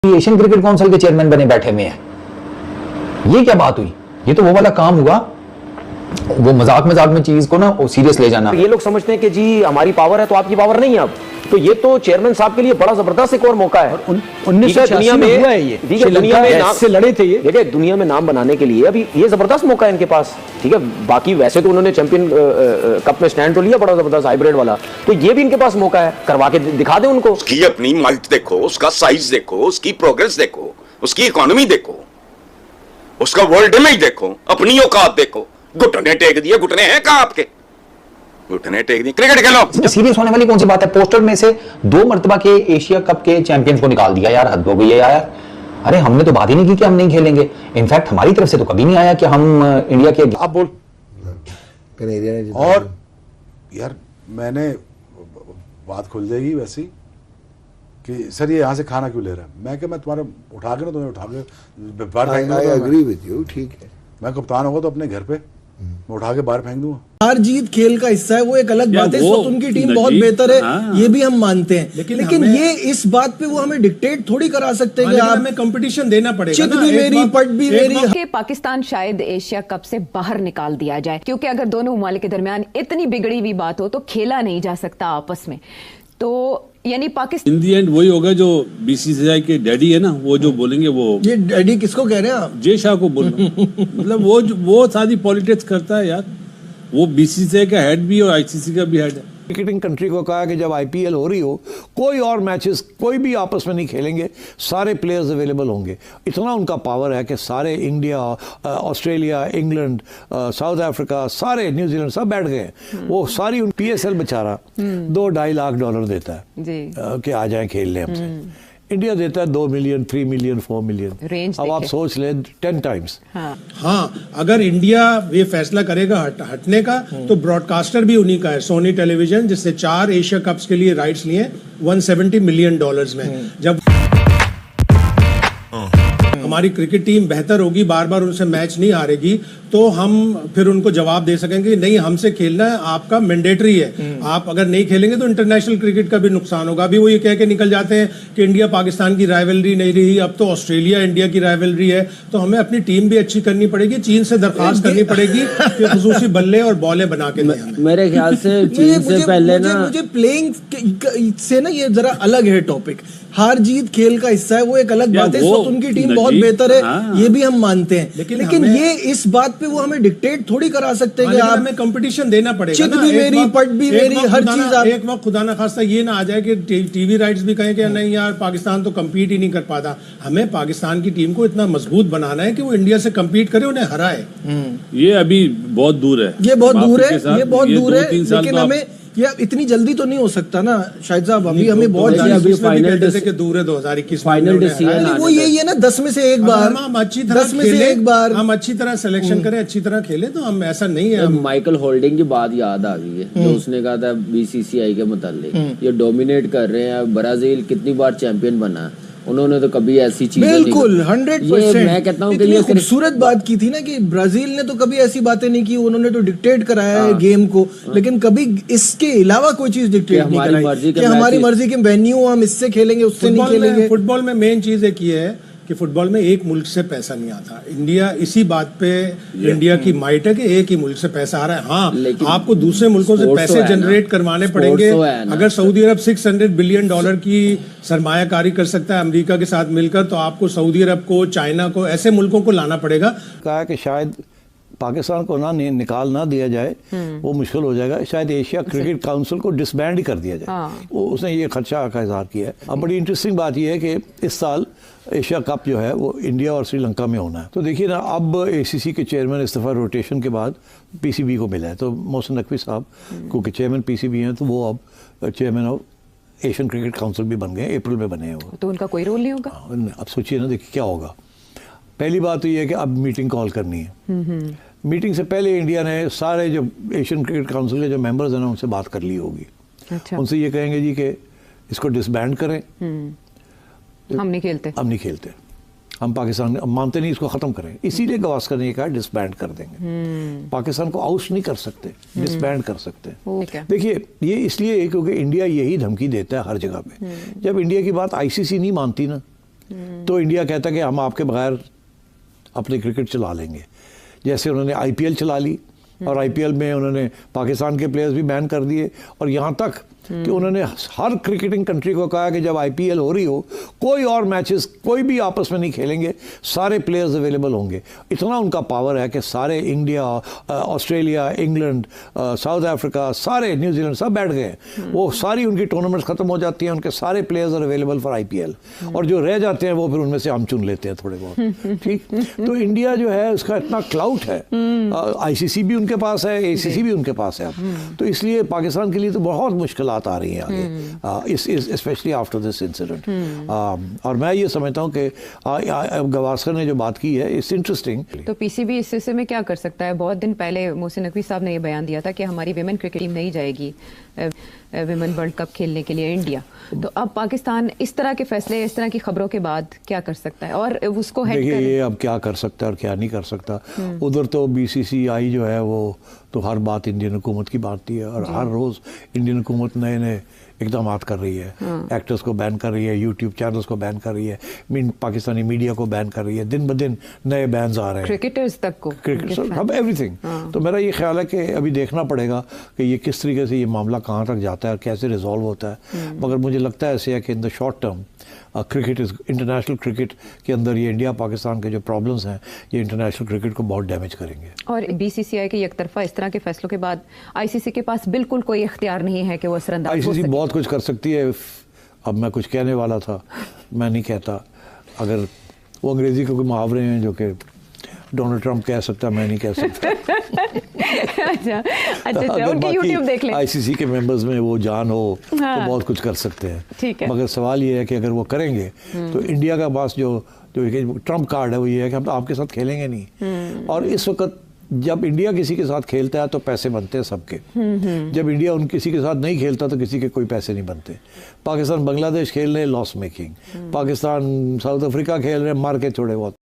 Asian cricket council के chairman बने बैठे हुए हैं। ये क्या बात हुई? ये तो वो वाला काम हुआ, वो मजाक में चीज को ना सीरियस ले जाना। ये लोग समझते हैं कि जी हमारी पावर है तो आपकी पावर नहीं है। अब तो ये तो चेयरमैन साहब के लिए बड़ा जबरदस्त एक और मौका है। 1986 में हुआ है ये, दुनिया में नाम से लड़े थे ये। देखिए दुनिया में नाम बनाने के लिए अभी ये जबरदस्त मौका है इनके पास। ठीक है, बाकी वैसे तो उन्होंने चैंपियन कप में स्टैंड तो लिया बड़ा जबरदस्त हाइब्रिड वाला, तो ये भी इनके पास मौका है, करवा के दिखा दें उनको। उसकी अपनी माइट देखो, उसका साइज देखो, उसकी प्रोग्रेस देखो, उसकी इकोनॉमी देखो, उसका वर्ल्ड इमेज देखो, अपनी औकात देखो। घुटने टेक दिए, घुटने हैं कहां आपके? घुटने टेक दिए, क्रिकेट खेलो। सीरियस होने वाली कौन सी बात है? पोस्टर में से 2 मरतबा के एशिया कप के चैंपियंस को निकाल दिया। यार हद हो गई है यार। अरे हमने तो बात ही नहीं की कि हम नहीं खेलेंगे। इनफैक्ट हमारी तरफ से तो कभी नहीं आया कि हम इंडिया के। आप बोल। और यार मैंने बात खुल जाएगी वैसी कि सर ये यहाँ से खाना क्यों ले रहा है? मैं क्या, मैं तुम्हारे उठा के ना तुम्हें उठा के बाहर फेंक दूंगा। एग्री विद यू, ठीक है। मैं कप्तान होगा तो अपने घर पे मैं उठा के बाहर फेंक दूंगा। हार जीत खेल का हिस्सा है, वो एक अलग बात है। इस वक्त उनकी टीम बहुत बेहतर है, ये भी हम मानते हैं, लेकिन ये इस बात पे वो हमें डिक्टेट थोड़ी करा सकते हैं कि हमें कंपटीशन देना पड़ेगा। चित भी मेरी, पट भी मेरी। पाकिस्तान शायद एशिया कप से बाहर निकाल दिया जाए, क्योंकि अगर दोनों ममालिक के दरमियान इतनी बिगड़ी हुई बात हो तो खेला नहीं जा सकता आपस में। तो यानी पाकिस्तान इन दी एंड वही होगा जो बीसीसीआई के डैडी है ना, वो जो बोलेंगे वो। ये डैडी किसको कह रहे हैं आप? जय शाह को बोलना। मतलब वो सारी पॉलिटिक्स करता है यार। वो बीसीसीआई का हेड भी और आईसीसी का भी हेड है। क्रिकेटिंग कंट्री को कहा कि जब आईपीएल हो रही हो कोई और मैचेस कोई भी आपस में नहीं खेलेंगे, सारे प्लेयर्स अवेलेबल होंगे। इतना उनका पावर है कि सारे India, Australia, England, south Africa, सारे न्यूजीलैंड सब बैठ गए। वो सारी उन पीएसएल बेचारा $2-2.5 लाख देता है कि आ जाएं खेल लें हमसे। इंडिया देता है 2 मिलियन, 3 मिलियन, 4 मिलियन। अब आप सोच लें 10 टाइम्स। हाँ, अगर इंडिया ये फैसला करेगा हटने का, तो ब्रॉडकास्टर भी उन्हीं का है, सोनी टेलीविजन, जिससे 4 एशिया कप्स के लिए राइट्स लिए $170 मिलियन में। जब हमारी क्रिकेट टीम बेहतर होगी, बार बार उनसे मैच नहीं हारेगी, तो हम फिर उनको जवाब दे सकेंगे नहीं हमसे खेलना है, आपका मैंडेटरी है। आप अगर नहीं खेलेंगे तो इंटरनेशनल क्रिकेट का भी नुकसान होगा। अभी वो ये कह के निकल जाते हैं कि इंडिया पाकिस्तान की राइवलरी नहीं रही, अब तो ऑस्ट्रेलिया इंडिया की राइवलरी है। तो हमें अपनी टीम भी अच्छी करनी पड़ेगी, चीन से दरख्वास्त करनी पड़ेगी कि खुसूसी बल्ले और बॉलें बना के दें। मेरे ख्याल से चीन से पहले ना मुझे प्लेइंग से ना ये जरा अलग है टॉपिक। हार जीत खेल का हिस्सा है, वो एक अलग बात है। इस वक्त उनकी टीम बहुत बेहतर है, ये भी हम मानते हैं, लेकिन ये इस बात पे वो हमें डिक्टेट थोड़ी करा सकते हैं कि आप हमें कंपटीशन देना पड़ेगा। चित भी मेरी, पट भी मेरी, हर चीज। एक वक्त खुदा ना खास्ता ये ना आ जाए कि टीवी राइट्स भी कहें कि नहीं यार पाकिस्तान तो कम्पीट ही नहीं कर पाता। हमें पाकिस्तान की टीम को इतना मजबूत बनाना है कि वो इंडिया से कम्पीट करे, उन्हें हराए। ये अभी बहुत दूर है, ये बहुत दूर है, ये बहुत दूर है, लेकिन हमें या इतनी जल्दी तो नहीं हो सकता ना शाहिद साहब। अभी हमें बहुत अभी फाइनल के दूर है 2021 फाइनल डिसीजन। वो यही है ना, 10 में से एक बार, हम अच्छी तरह 10 में से एक बार हम अच्छी तरह सिलेक्शन करें, अच्छी तरह खेले, तो हम ऐसा नहीं है। माइकल होल्डिंग की बात याद आ गई है जो उसने कहा था बीसीसीआई के मुतालिक। ये डोमिनेट कर रहे हैं। ब्राजील कितनी बार चैंपियन बना है, उन्होंने तो कभी ऐसी चीज बिल्कुल 100%। मैं कहता हूँ कि ये खूबसूरत बात की थी ना कि ब्राजील ने तो कभी ऐसी बातें नहीं की, उन्होंने तो डिक्टेट कराया है गेम को, लेकिन कभी इसके अलावा कोई चीज डिक्टेट नहीं कराई कि हमारी मर्जी के वेन्यू हम इससे खेलेंगे, उससे नहीं खेलेंगे। फुटबॉल में मेन चीज एक ये है कि फुटबॉल में एक मुल्क से पैसा नहीं आता। इंडिया इसी बात पे इंडिया की माइट है कि एक ही मुल्क से पैसा आ रहा है। हाँ, आपको दूसरे मुल्कों से पैसे जनरेट करवाने पड़ेंगे। अगर सऊदी अरब $600 बिलियन की सरमायाकारी कर सकता है अमेरिका के साथ मिलकर, तो आपको सऊदी अरब को, चाइना को, ऐसे मुल्कों को लाना पड़ेगा। कहा कि शायद पाकिस्तान को ना निकाल ना दिया जाए, वो मुश्किल हो जाएगा। शायद एशिया क्रिकेट काउंसिल को डिसबैंड ही कर दिया जाए। वो उसने ये खर्चा का इजहार किया है। अब बड़ी इंटरेस्टिंग बात यह है कि इस साल एशिया कप जो है वो इंडिया और श्रीलंका में होना है। तो देखिए ना, अब एसीसी के चेयरमैन इस दफ़ा रोटेशन के बाद पीसीबी को मिला है। तो मोहसिन नकवी साहब क्योंकि चेयरमैन पीसीबी हैं, तो वो अब chairman of Asian cricket council भी बन गए, अप्रैल में बने हैं वो। तो उनका कोई रोल नहीं होगा। अब सोचिए ना, देखिए क्या होगा। पहली बात तो ये है कि अब मीटिंग कॉल करनी है। मीटिंग से पहले इंडिया ने सारे जो एशियन क्रिकेट काउंसिल के जो मेंबर्स हैं उनसे बात कर ली होगी। अच्छा। उनसे ये कहेंगे जी कि इसको डिसबैंड करें, हम नहीं खेलते, हम पाकिस्तान मानते नहीं, इसको ख़त्म करें। इसीलिए गवास्कर ने कहा डिसबैंड कर देंगे। पाकिस्तान को आउट नहीं कर सकते, डिसबैंड कर सकते। देखिए ये इसलिए क्योंकि इंडिया यही धमकी देता है हर जगह पे। जब इंडिया की बात आईसीसी नहीं मानती ना, तो इंडिया कहता है कि हम आपके बगैर अपनी क्रिकेट चला लेंगे। जैसे उन्होंने आईपीएल चला ली और आईपीएल में उन्होंने पाकिस्तान के प्लेयर्स भी बैन कर दिए, और यहाँ तक कि उन्होंने हर क्रिकेटिंग कंट्री को कहा कि जब आईपीएल हो रही हो कोई और मैचेस कोई भी आपस में नहीं खेलेंगे, सारे प्लेयर्स अवेलेबल होंगे। इतना उनका पावर है कि सारे India, Australia, England, south Africa, सारे न्यूजीलैंड सब बैठ गए। वो सारी उनकी टूर्नामेंट्स खत्म हो जाती हैं, उनके सारे players are available for IPL, और जो रह जाते हैं वो फिर उनमें से हम चुन लेते हैं थोड़े बहुत। ठीक, तो इंडिया जो है उसका इतना क्लाउट है, आईसीसी भी उनके पास है, एसीसी भी उनके पास है, तो इसलिए पाकिस्तान के लिए तो बहुत मुश्किल आ रही है आगे, स्पेशली आफ्टर दिस इंसिडेंट। और मैं ये समझता हूँ कि गवास्कर ने जो बात की है इट्स इंटरेस्टिंग। तो पीसीबी इस सिलसिले में क्या कर सकता है? बहुत दिन पहले मोहसिन नकवी साहब ने ये बयान दिया था कि हमारी विमेन क्रिकेट टीम नहीं जाएगी विमेन वर्ल्ड कप खेलने के लिए इंडिया। तो अब पाकिस्तान इस तरह के फैसले, इस तरह की खबरों के बाद क्या कर सकता है? और उसको देखिए ये अब क्या कर सकता है और क्या नहीं कर सकता। उधर तो बीसीसीआई जो है वो तो हर बात इंडियन हुकूमत की बात है, और हर रोज़ इंडियन हुकूमत नए नए इकदाम कर रही है। एक्टर्स को बैन कर रही है, यूट्यूब चैनल्स को बैन कर रही है, पाकिस्तानी मीडिया को बैन कर रही है, दिन ब दिन नए बैन्स आ रहे हैं, क्रिकेटर्स तक को, सब एवरीथिंग। तो मेरा ये ख्याल है कि अभी देखना पड़ेगा कि ये किस तरीके से ये मामला कहाँ तक जाता है और कैसे रिजॉल्व होता है। मगर मुझे लगता है ऐसे है कि in the short term cricket is international cricket के अंदर ये इंडिया पाकिस्तान के जो प्रॉब्लम्स हैं ये इंटरनेशनल क्रिकेट को बहुत डैमेज करेंगे। और बीसीसीआई के एक तरफा इस तरह के फैसलों के बाद आईसीसी के पास बिल्कुल कोई इख्तियार नहीं है कि वो असरअंदाज हो सके। आईसीसी बहुत कुछ कर सकती है। अब मैं कुछ कहने वाला था, मैं नहीं कहता। अगर वो अंग्रेजी के कोई मुहावरे हैं जो कि डोनाल्ड ट्रंप कह सकता, मैं नहीं कह सकता। अच्छा, उनके यूट्यूब देख लें। आईसीसी के मेंबर्स में वो जान हो तो बहुत कुछ कर सकते हैं। ठीक है। मगर सवाल ये है कि अगर वो करेंगे तो इंडिया का पास जो ट्रम्प कार्ड है वो ये है कि हम तो आपके साथ खेलेंगे नहीं। और इस वक्त जब इंडिया किसी के साथ खेलता है तो पैसे बनते हैं सबके। जब इंडिया उन किसी के साथ नहीं खेलता तो किसी के कोई पैसे नहीं बनते। पाकिस्तान बांग्लादेश खेल रहे loss making, Pakistan south Africa खेल रहे मार के थोड़े बहुत।